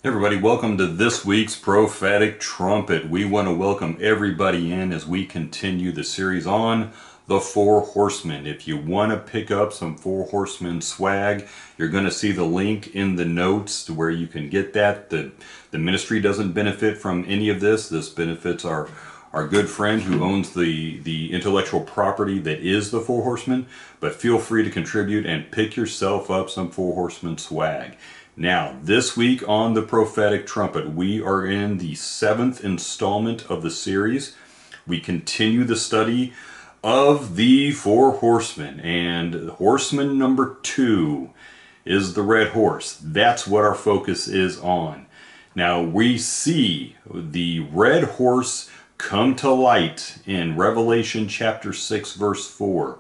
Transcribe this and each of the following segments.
Everybody, welcome to this week's Prophetic Trumpet. We want to welcome everybody in as we continue the series on the Four Horsemen. If you want to pick up some Four Horsemen swag, you're going to see the link in the notes to where you can get that. The ministry doesn't benefit from any of this. This benefits our good friend who owns the intellectual property that is the Four Horsemen. But feel free to contribute and pick yourself up some Four Horsemen swag. Now, this week on the Prophetic Trumpet, we are in the 7th installment of the series. We continue the study of the Four Horsemen, and horseman number 2 is the Red Horse. That's what our focus is on. Now, we see the Red Horse come to light in Revelation chapter 6, verse 4,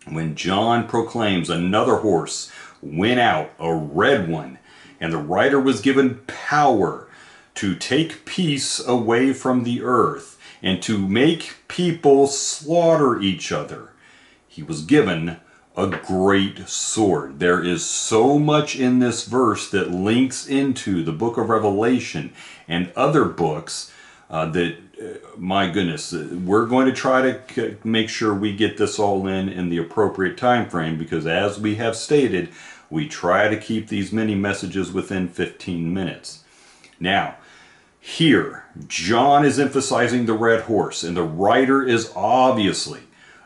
when John proclaims another horse went out, a red one, and the rider was given power to take peace away from the earth and to make people slaughter each other. He was given a great sword. There is so much in this verse that links into the book of Revelation and other books my goodness, we're going to try to make sure we get this all in the appropriate time frame, because as we have stated, we try to keep these mini messages within 15 minutes. Now, here, John is emphasizing the red horse, and the rider is obviously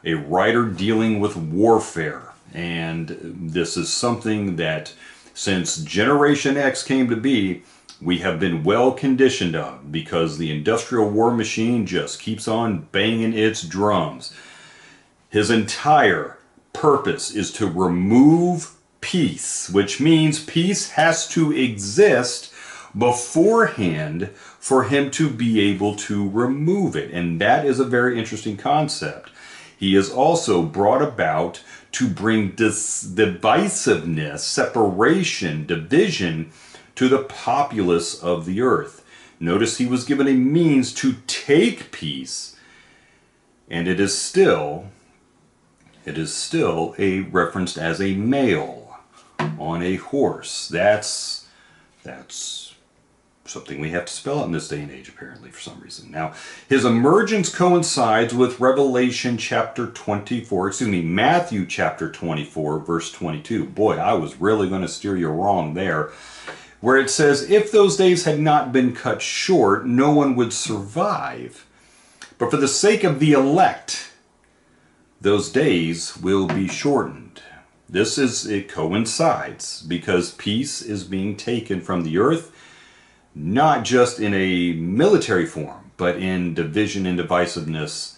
a rider dealing with warfare. And this is something that, since Generation X came to be, we have been well conditioned of, because the industrial war machine just keeps on banging its drums. His entire purpose is to remove peace, which means peace has to exist beforehand for him to be able to remove it. And that is a very interesting concept. He is also brought about to bring divisiveness, separation, division to the populace of the earth. Notice he was given a means to take peace, and it is still referenced as a male on a horse. That's something we have to spell out in this day and age, apparently, for some reason. Now, his emergence coincides with Revelation chapter 24, Matthew chapter 24, verse 22. Boy, I was really going to steer you wrong there, where it says, if those days had not been cut short, no one would survive. But for the sake of the elect, those days will be shortened. It coincides, because peace is being taken from the earth, not just in a military form, but in division and divisiveness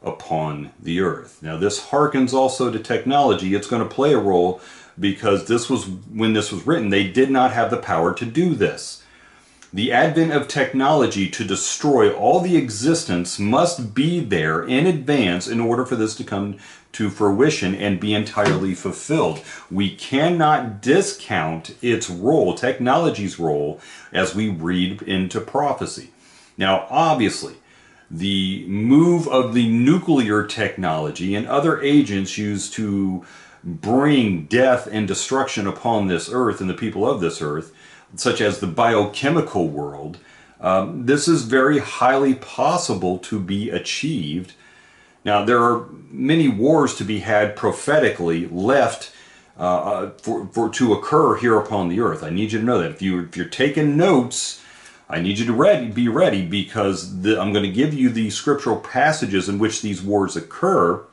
upon the earth. Now, this harkens also to technology. It's going to play a role, because when this was written, they did not have the power to do this. The advent of technology to destroy all the existence must be there in advance in order for this to come to fruition and be entirely fulfilled. We cannot discount its role, technology's role, as we read into prophecy. Now, obviously, the move of the nuclear technology and other agents used to bring death and destruction upon this earth and the people of this earth, such as the biochemical world, this is very highly possible to be achieved. Now, there are many wars to be had prophetically left to occur here upon the earth. I need you to know that. If you're taking notes, I need you to be ready, because I'm going to give you the scriptural passages in which these wars occur,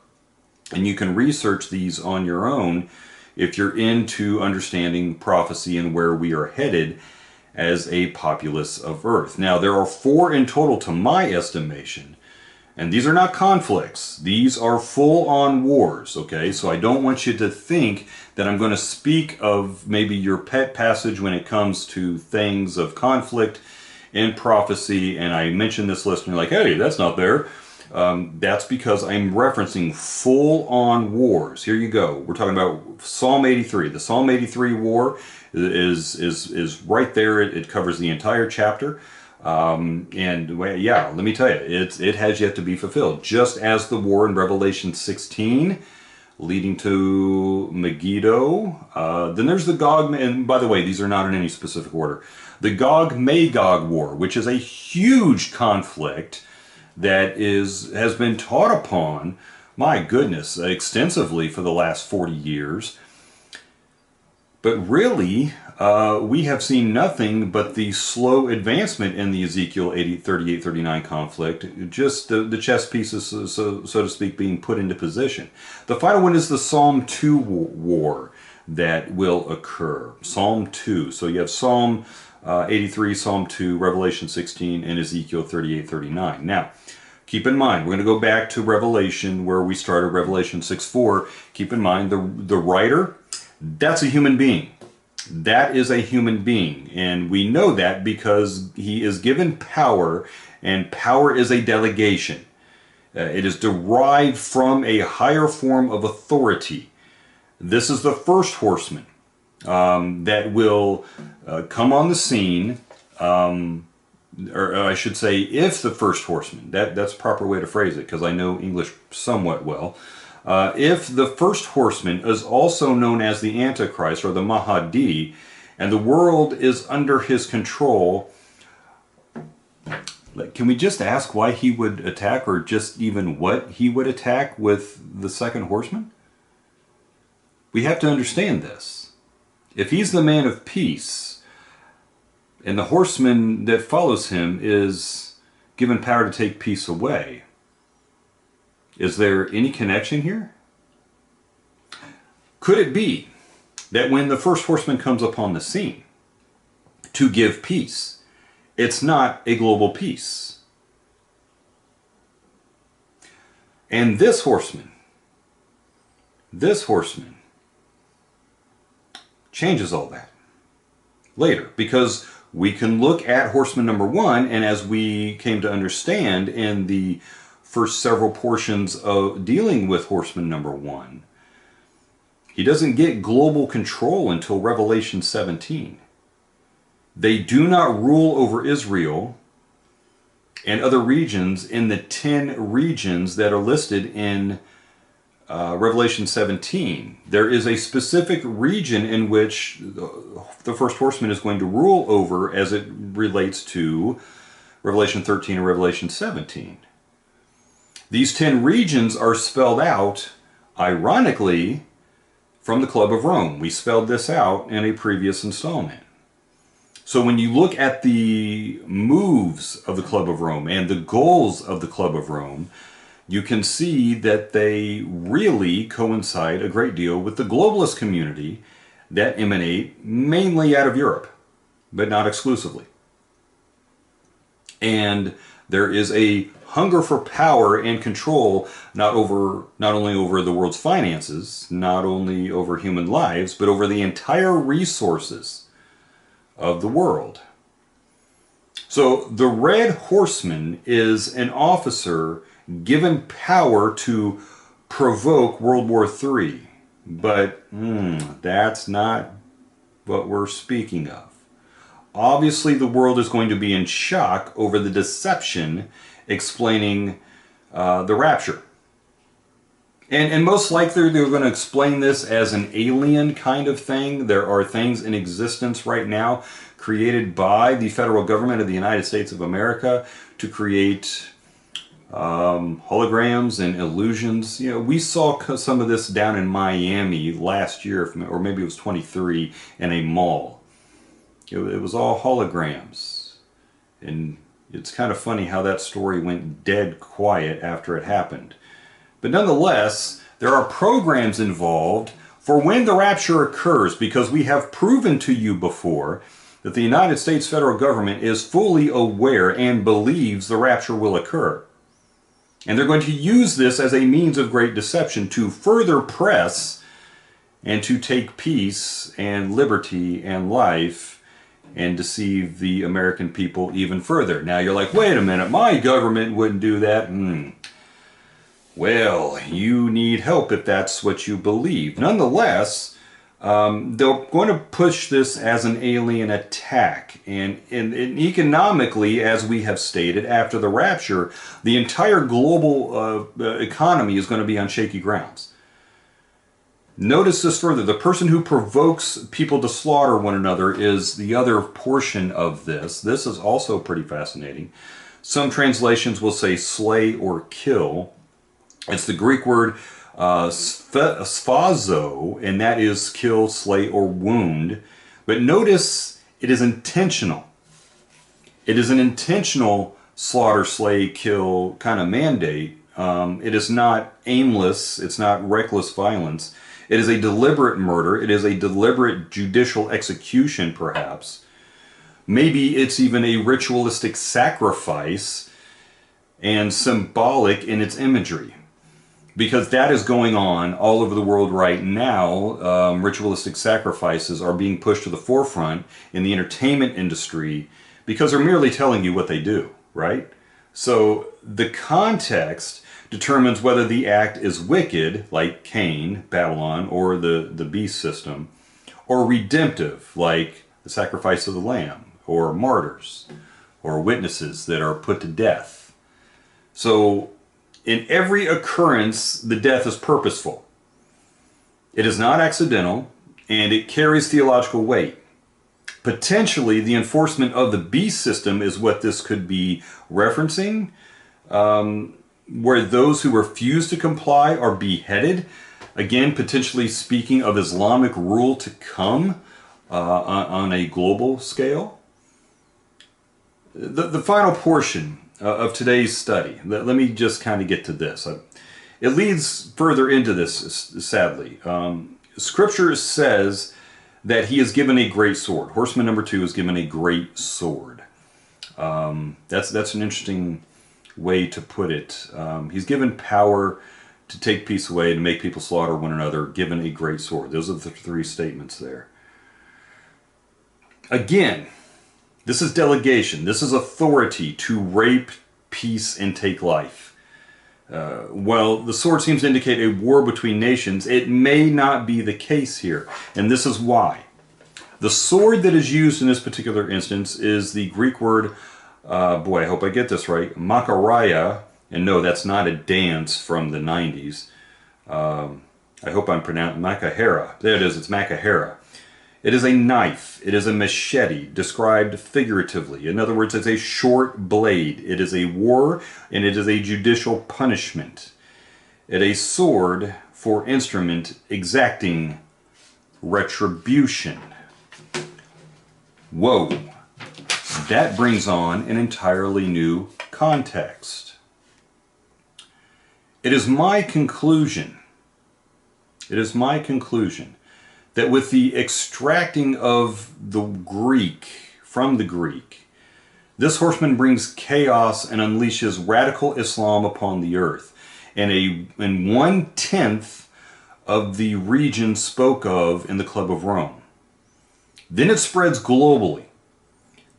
and you can research these on your own if you're into understanding prophecy and where we are headed as a populace of earth. Now, there are 4 in total to my estimation, and these are not conflicts. These are full-on wars, okay? So I don't want you to think that I'm going to speak of maybe your pet passage when it comes to things of conflict in prophecy, and I mention this list and you're like, hey, that's not there. That's because I'm referencing full-on wars. Here you go. We're talking about Psalm 83. The Psalm 83 war is right there. It covers the entire chapter. And yeah, let me tell you, it has yet to be fulfilled. Just as the war in Revelation 16 leading to Megiddo. Then there's the Gog, and by the way, these are not in any specific order. The Gog-Magog War, which is a huge conflict that has been taught upon, my goodness, extensively for the last 40 years. But really, we have seen nothing but the slow advancement in the Ezekiel 38-39 conflict, just the chess pieces, so to speak, being put into position. The final one is the Psalm 2 war that will occur. Psalm 2. So you have Psalm 83, Psalm 2, Revelation 16, and Ezekiel 38-39. Now, keep in mind, we're going to go back to Revelation where we started, Revelation 6:4. Keep in mind, the writer, that's a human being. That is a human being. And we know that because he is given power, and power is a delegation. It is derived from a higher form of authority. This is the first horseman that will come on the scene, or I should say, if the first horseman, that's a proper way to phrase it because I know English somewhat well. If the first horseman is also known as the Antichrist or the Mahdi, and the world is under his control, can we just ask why he would attack, or just even what he would attack with the second horseman? We have to understand this. If he's the man of peace, and the horseman that follows him is given power to take peace away, is there any connection here? Could it be that when the first horseman comes upon the scene to give peace, it's not a global peace? And this horseman changes all that later, because we can look at horseman number 1, and as we came to understand in the first several portions of dealing with horseman number 1, he doesn't get global control until Revelation 17. They do not rule over Israel and other regions in the 10 regions that are listed in Revelation 17. There is a specific region in which the first horseman is going to rule over as it relates to Revelation 13 and Revelation 17. These 10 regions are spelled out, ironically, from the Club of Rome. We spelled this out in a previous installment. So when you look at the moves of the Club of Rome and the goals of the Club of Rome, you can see that they really coincide a great deal with the globalist community that emanate mainly out of Europe, but not exclusively. And there is a hunger for power and control, not only over the world's finances, not only over human lives, but over the entire resources of the world. So the Red Horseman is an officer given power to provoke World War III. But that's not what we're speaking of. Obviously, the world is going to be in shock over the deception explaining the rapture. And most likely they're going to explain this as an alien kind of thing. There are things in existence right now created by the federal government of the United States of America to create holograms and illusions. You know, we saw some of this down in Miami last year, or maybe it was 23, in a mall. It was all holograms. And it's kind of funny how that story went dead quiet after it happened. But nonetheless, there are programs involved for when the rapture occurs, because we have proven to you before that the United States federal government is fully aware and believes the rapture will occur. And they're going to use this as a means of great deception to further press and to take peace and liberty and life and deceive the American people even further. Now you're like, wait a minute, my government wouldn't do that. Well, you need help if that's what you believe. Nonetheless, they're going to push this as an alien attack. And economically, as we have stated, after the rapture, the entire global economy is going to be on shaky grounds. Notice this further. The person who provokes people to slaughter one another is the other portion of this. This is also pretty fascinating. Some translations will say slay or kill. It's the Greek word sphazo, and that is kill, slay, or wound. But notice it is intentional. It is an intentional slaughter, slay, kill kind of mandate. It is not aimless. It's not reckless violence. It is a deliberate murder. It is a deliberate judicial execution, perhaps. Maybe it's even a ritualistic sacrifice and symbolic in its imagery. Because that is going on all over the world right now. Ritualistic sacrifices are being pushed to the forefront in the entertainment industry because they're merely telling you what they do, right? So the context determines whether the act is wicked, like Cain, Babylon, or the beast system, or redemptive, like the sacrifice of the lamb, or martyrs, or witnesses that are put to death. So in every occurrence, the death is purposeful. It is not accidental, and it carries theological weight. Potentially, the enforcement of the beast system is what this could be referencing, where those who refuse to comply are beheaded. Again, potentially speaking of Islamic rule to come on a global scale. The final portion of today's study, let me just kind of get to this. It leads further into this, sadly. Scripture says that he is given a great sword. Horseman number 2 is given a great sword. That's an interesting way to put it. He's given power to take peace away, to make people slaughter one another, given a great sword. Those are the 3 statements there. Again, this is delegation. This is authority to rape, peace, and take life. While the sword seems to indicate a war between nations, it may not be the case here. And this is why. The sword that is used in this particular instance is the Greek word, boy, I hope I get this right, Makaraya. And no, that's not a dance from the 90s. I hope I'm pronouncing Makahera. There it is, it's Makahera. It is a knife. It is a machete, described figuratively. In other words, it's a short blade. It is a war, and it is a judicial punishment. It is a sword for instrument exacting retribution. Whoa. That brings on an entirely new context. It is my conclusion that with the extracting of the Greek from the Greek, this horseman brings chaos and unleashes radical Islam upon the earth. And in 1/10 of the region spoke of in the Club of Rome. Then it spreads globally,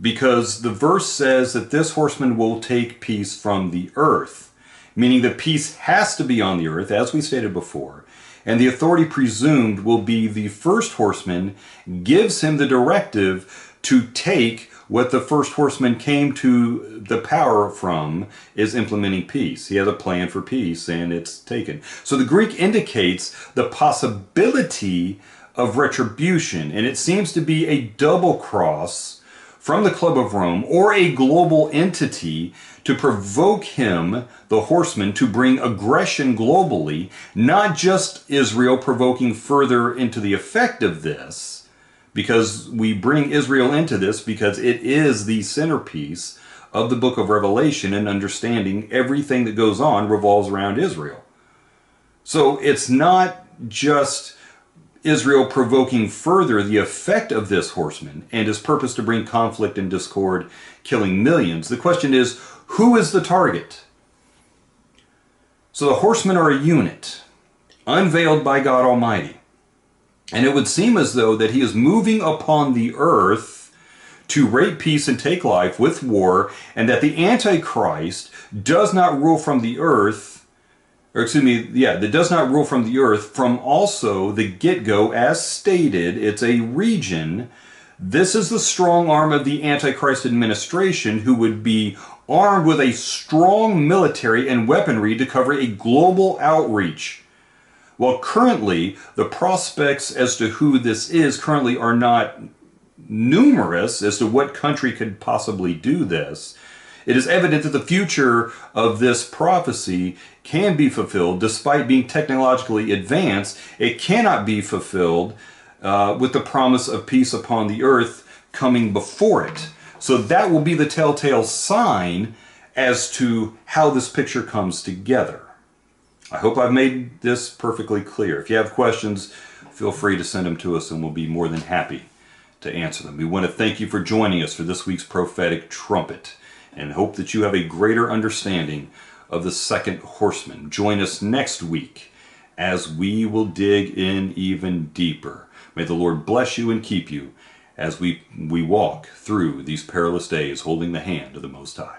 because the verse says that this horseman will take peace from the earth, meaning that peace has to be on the earth, as we stated before. And the authority presumed will be the first horseman gives him the directive to take what the first horseman came to the power from, is implementing peace. He has a plan for peace, and it's taken. So the Greek indicates the possibility of retribution, and it seems to be a double cross from the Club of Rome, or a global entity, to provoke him, the horseman, to bring aggression globally, not just Israel, provoking further into the effect of this, because we bring Israel into this because it is the centerpiece of the book of Revelation, and understanding everything that goes on revolves around Israel. So it's not just Israel provoking further the effect of this horseman and his purpose to bring conflict and discord, killing millions. The question is, who is the target? So the horsemen are a unit, unveiled by God Almighty. And it would seem as though that he is moving upon the earth to rape peace and take life with war, and that the Antichrist does not rule from the earth, that does not rule from the earth from also the get-go, as stated. It's a region. This is the strong arm of the Antichrist administration, who would be armed with a strong military and weaponry to cover a global outreach, Well, currently, the prospects as to who this is currently are not numerous as to what country could possibly do this. It is evident that the future of this prophecy can be fulfilled despite being technologically advanced. It cannot be fulfilled with the promise of peace upon the earth coming before it. So that will be the telltale sign as to how this picture comes together. I hope I've made this perfectly clear. If you have questions, feel free to send them to us and we'll be more than happy to answer them. We want to thank you for joining us for this week's prophetic trumpet and hope that you have a greater understanding of the second horseman. Join us next week as we will dig in even deeper. May the Lord bless you and keep you as we walk through these perilous days holding the hand of the Most High.